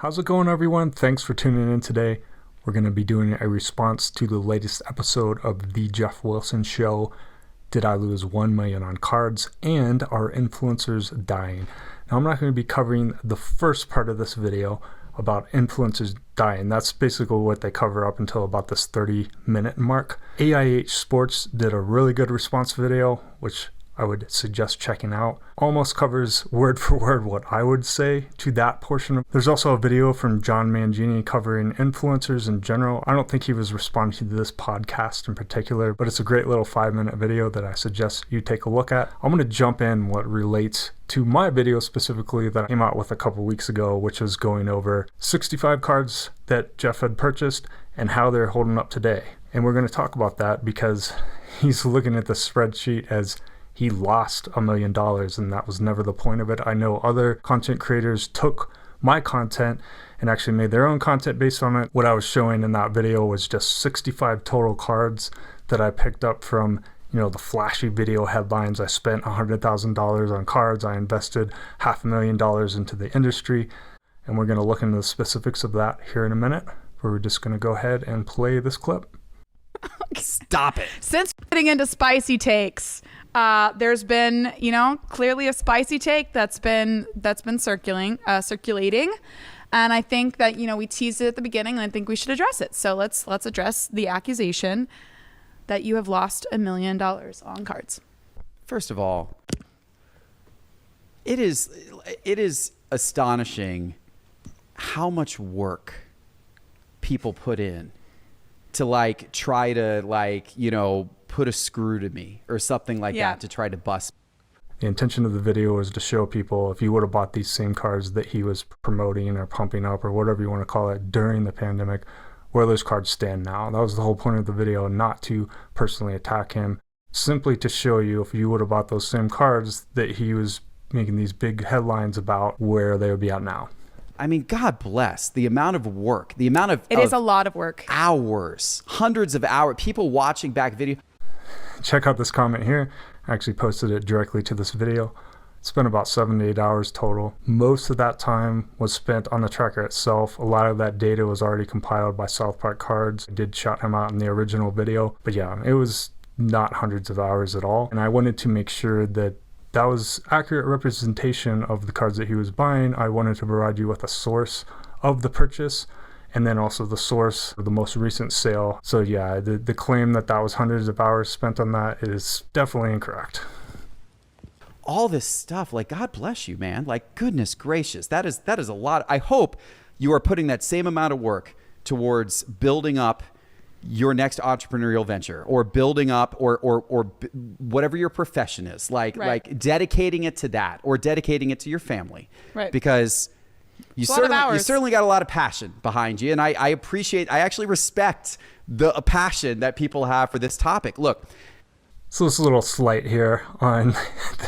How's it going, everyone? Thanks for tuning in today. We're going to be doing a response to the latest episode of the Geoff Wilson Show. Did I lose 1 million on cards? And are influencers dying? Now, I'm not going to be covering the first part of this video about influencers dying. That's basically what they cover up until about this 30-minute mark. AIH Sports did a really good response video, which I would suggest checking out. Almost covers word for word what I would say to that portion. There's also a video from John Mangini covering influencers in general. I don't think he was responding to this podcast in particular, but it's a great little 5-minute video that I suggest you take a look at. I'm going to jump in what relates to my video specifically that I came out with a couple weeks ago, which was going over 65 cards that Geoff had purchased and how they're holding up today. And we're going to talk about that because he's looking at the spreadsheet as he lost $1 million, and that was never the point of it. I know other content creators took my content and actually made their own content based on it. What I was showing in that video was just 65 total cards that I picked up from, the flashy video headlines. I spent $100,000 on cards. I invested $500,000 into the industry, and we're going to look into the specifics of that here in a minute. We're just going to go ahead and play this clip. Stop it. Since getting into spicy takes, there's been, clearly a spicy take that's been circulating. And I think that, we teased it at the beginning, and I think we should address it. So let's address the accusation that you have lost $1 million on cards. First of all, it is astonishing how much work people put in to try to put a screw to me or something like that to try to bust. The intention of the video was to show people, if you would have bought these same cards that he was promoting or pumping up or whatever you want to call it during the pandemic, where those cards stand now. That was the whole point of the video, not to personally attack him, simply to show you if you would have bought those same cards that he was making these big headlines about, where they would be at now. I mean, God bless the amount of work, It is a lot of work. Hours, hundreds of hours, people watching back video. Check out this comment here. I actually posted it directly to this video. Spent about 7 to 8 hours total. Most of that time was spent on the tracker itself. A lot of that data was already compiled by South Park Cards. I did shout him out in the original video, but yeah, it was not hundreds of hours at all. And I wanted to make sure that that was accurate representation of the cards that he was buying. I wanted to provide you with a source of the purchase, and then also the source of the most recent sale. So yeah, the claim that was hundreds of hours spent on that is definitely incorrect. All this stuff, God bless you, man. Goodness gracious, that is a lot. I hope you are putting that same amount of work towards building up your next entrepreneurial venture, or building up or whatever your profession is, dedicating it to that, or dedicating it to your family, right? Because you certainly got a lot of passion behind you, and I actually respect the passion that people have for this topic. Look, so this little slight here on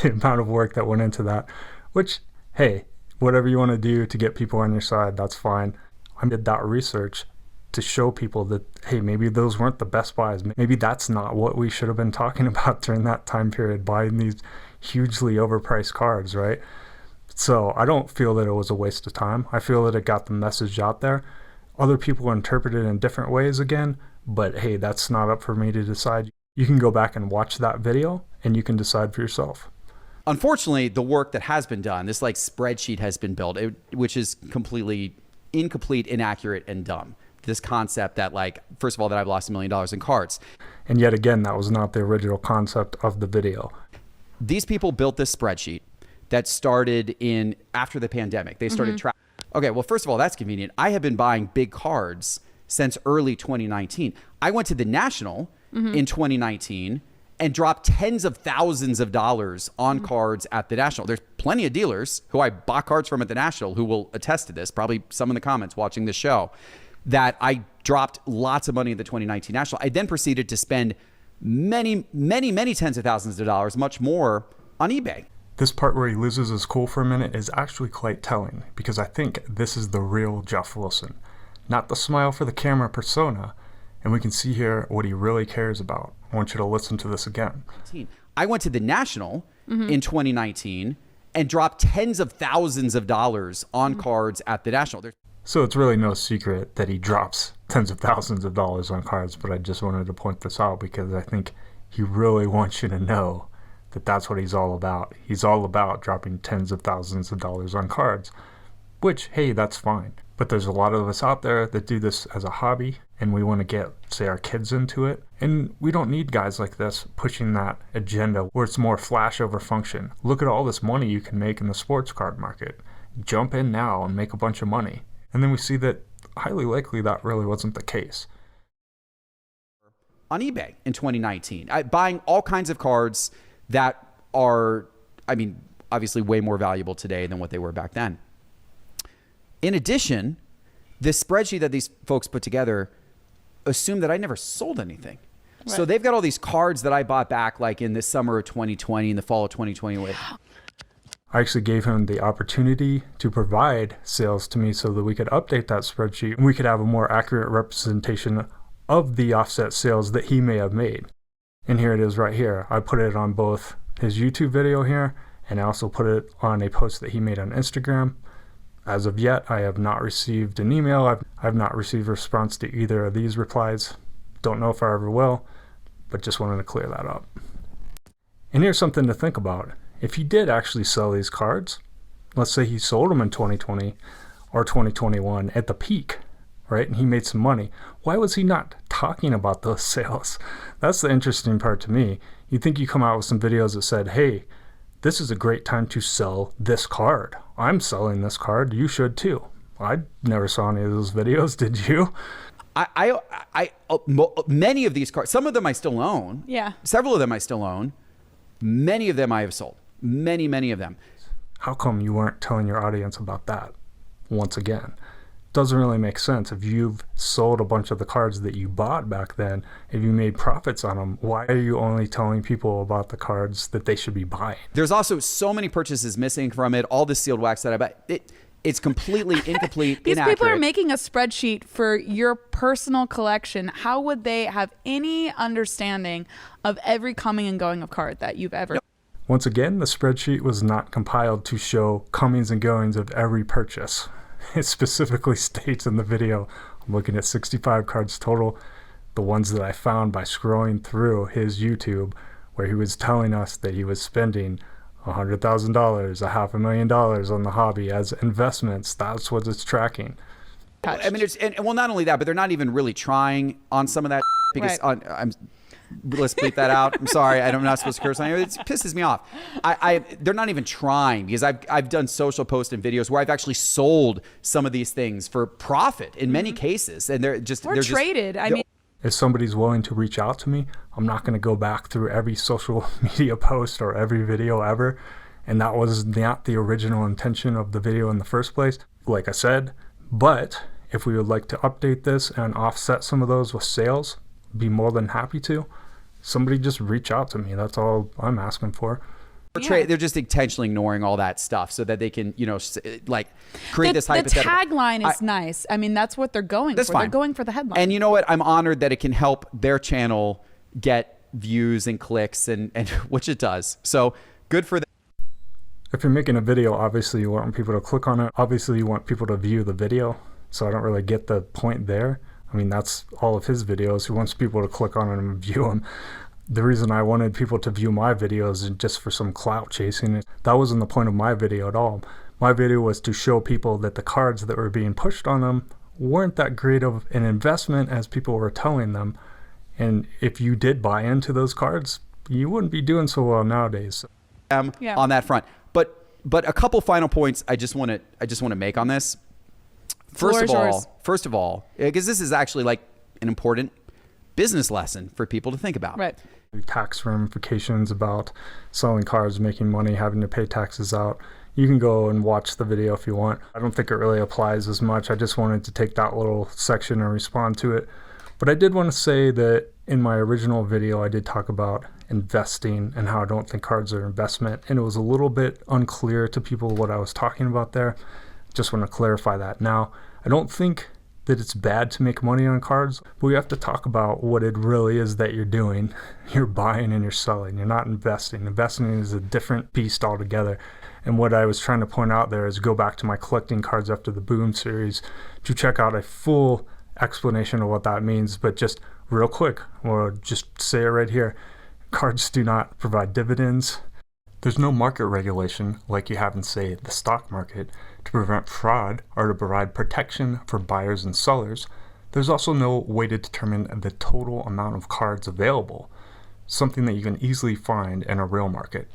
the amount of work that went into that, which, hey, whatever you want to do to get people on your side, that's fine. I did that research to show people that, hey, maybe those weren't the best buys. Maybe that's not what we should have been talking about during that time period, buying these hugely overpriced cards, right? So I don't feel that it was a waste of time. I feel that it got the message out there. Other people interpret it in different ways again, but hey, that's not up for me to decide. You can go back and watch that video and you can decide for yourself. Unfortunately, the work that has been done, this spreadsheet has been built, which is completely incomplete, inaccurate, and dumb. This concept that first of all, that I've lost $1 million in cards. And yet again, that was not the original concept of the video. These people built this spreadsheet that started after the pandemic. They started Okay, well, first of all, that's convenient. I have been buying big cards since early 2019. I went to the National in 2019 and dropped tens of thousands of dollars on cards at the National. There's plenty of dealers who I bought cards from at the National who will attest to this, probably some in the comments watching this show, that I dropped lots of money at the 2019 National. I then proceeded to spend many, many, many tens of thousands of dollars, much more, on eBay. This part where he loses his cool for a minute is actually quite telling, because I think this is the real Geoff Wilson, not the smile for the camera persona, and we can see here what he really cares about. I want you to listen to this again. I went to the National in 2019 and dropped tens of thousands of dollars on cards at the National. So it's really no secret that he drops tens of thousands of dollars on cards, but I just wanted to point this out because I think he really wants you to know that that's what he's all about. He's all about dropping tens of thousands of dollars on cards, which, hey, that's fine. But there's a lot of us out there that do this as a hobby, and we want to get, say, our kids into it. And we don't need guys like this pushing that agenda where it's more flash over function. Look at all this money you can make in the sports card market. Jump in now and make a bunch of money. And then we see that highly likely that really wasn't the case. On eBay in 2019, buying all kinds of cards that are, I mean, obviously way more valuable today than what they were back then. In addition, this spreadsheet that these folks put together assumed that I never sold anything. Right. So they've got all these cards that I bought back like in the summer of 2020, in the fall of 2020. I actually gave him the opportunity to provide sales to me so that we could update that spreadsheet and we could have a more accurate representation of the offset sales that he may have made. And here it is right here. I put it on both his YouTube video here, and I also put it on a post that he made on Instagram. As of yet, I have not received an email. I've not received a response to either of these replies. Don't know if I ever will, but just wanted to clear that up. And here's something to think about. If he did actually sell these cards, let's say he sold them in 2020 or 2021 at the peak, right? And he made some money. Why was he not talking about those sales? That's the interesting part to me. You'd think you come out with some videos that said, hey, this is a great time to sell this card. I'm selling this card. You should too. I never saw any of those videos. Did you? Many of these cards, some of them I still own. Yeah. Several of them I still own. Many of them I have sold. Many of them. How come you weren't telling your audience about that? Once again, doesn't really make sense. If you've sold a bunch of the cards that you bought back then, if you made profits on them, why are you only telling people about the cards that they should be buying? There's also so many purchases missing from it. All the sealed wax that I bought, it's completely incomplete, These inaccurate. people are making a spreadsheet for your personal collection. How would they have any understanding of every coming and going of card that you've ever? Once again, the spreadsheet was not compiled to show comings and goings of every purchase. It specifically states in the video, I'm looking at 65 cards total, the ones that I found by scrolling through his YouTube, where he was telling us that he was spending $100,000, $500,000 on the hobby as investments. That's what it's tracking. I mean, well, not only that, but they're not even really trying on some of that because Right. let's bleep that out. I'm sorry, I'm not supposed to curse on here. It pisses me off. They're not even trying because I've done social posts and videos where I've actually sold some of these things for profit in many cases, and they're traded. I mean, if somebody's willing to reach out to me, I'm not going to go back through every social media post or every video ever. And that was not the original intention of the video in the first place, like I said. But if we would like to update this and offset some of those with sales, be more than happy to. Somebody just reach out to me. That's all I'm asking for. Yeah. They're just intentionally ignoring all that stuff so that they can, like create this hypothetical. The tagline is nice. I mean, that's what they're going for. Fine. They're going for the headline. And you know what? I'm honored that it can help their channel get views and clicks, and which it does. So good for them. If you're making a video, obviously you want people to click on it. Obviously you want people to view the video. So I don't really get the point there. I mean, that's all of his videos. He wants people to click on them and view them. The reason I wanted people to view my videos is just for some clout chasing. That wasn't the point of my video at all. My video was to show people that the cards that were being pushed on them weren't that great of an investment as people were telling them. And if you did buy into those cards, you wouldn't be doing so well nowadays. On that front. But a couple final points I just want to make on this. First of all, because this is actually like an important business lesson for people to think about. Right. Tax ramifications about selling cards, making money, having to pay taxes out. You can go and watch the video if you want. I don't think it really applies as much. I just wanted to take that little section and respond to it. But I did want to say that in my original video, I did talk about investing and how I don't think cards are investment. And it was a little bit unclear to people what I was talking about there. Just want to clarify that now. I don't think that it's bad to make money on cards, but we have to talk about what it really is that you're doing. You're buying and you're selling. You're not investing. Investing is a different beast altogether. And what I was trying to point out there is go back to my collecting cards after the boom series to check out a full explanation of what that means. But just real quick, or just say it right here, cards do not provide dividends. There's no market regulation like you have in, say, the stock market to prevent fraud or to provide protection for buyers and sellers. There's also no way to determine the total amount of cards available, something that you can easily find in a real market.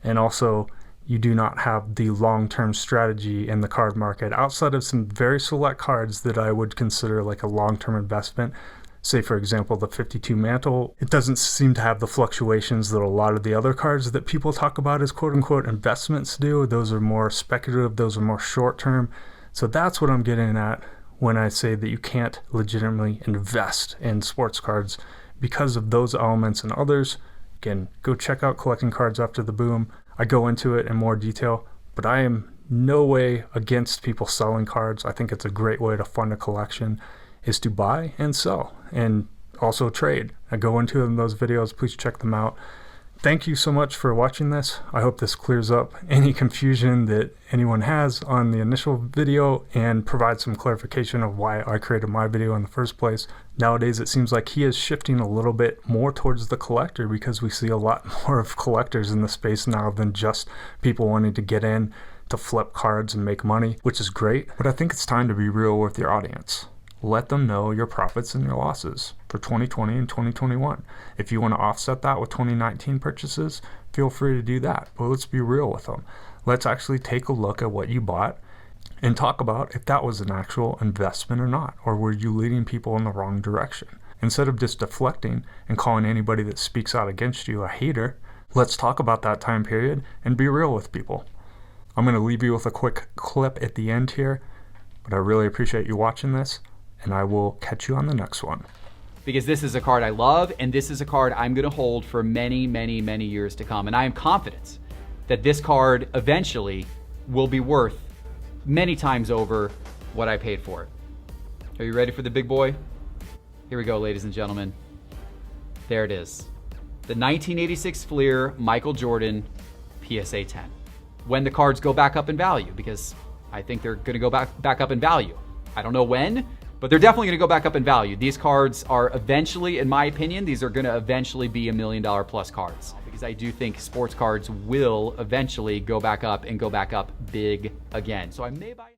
And also, you do not have the long-term strategy in the card market outside of some very select cards that I would consider like a long-term investment. Say, for example, the 52 Mantle. It doesn't seem to have the fluctuations that a lot of the other cards that people talk about as quote-unquote investments do. Those are more speculative. Those are more short-term. So that's what I'm getting at when I say that you can't legitimately invest in sports cards because of those elements and others. Again, go check out Collecting Cards After the Boom. I go into it in more detail, but I am no way against people selling cards. I think it's a great way to fund a collection, is to buy and sell and also trade. I go into in those videos. Please check them out. Thank you so much for watching this. I hope this clears up any confusion that anyone has on the initial video and provides some clarification of why I created my video in the first place. Nowadays, it seems like he is shifting a little bit more towards the collector because we see a lot more of collectors in the space now than just people wanting to get in to flip cards and make money, which is great. But I think it's time to be real with your audience. Let them know your profits and your losses for 2020 and 2021. If you want to offset that with 2019 purchases, feel free to do that. But let's be real with them. Let's actually take a look at what you bought and talk about if that was an actual investment or not, or were you leading people in the wrong direction. Instead of just deflecting and calling anybody that speaks out against you a hater, let's talk about that time period and be real with people. I'm going to leave you with a quick clip at the end here, but I really appreciate you watching this, and I will catch you on the next one. Because this is a card I love, and this is a card I'm going to hold for many, many, many years to come. And I am confident that this card eventually will be worth many times over what I paid for it. Are you ready for the big boy? Here we go, ladies and gentlemen. There it is. The 1986 Fleer Michael Jordan PSA 10. When the cards go back up in value, because I think they're going to go back up in value. I don't know when, but they're definitely going to go back up in value. These cards are eventually, in my opinion, these are going to eventually be $1 million plus cards, because I do think sports cards will eventually go back up and go back up big again. So I may buy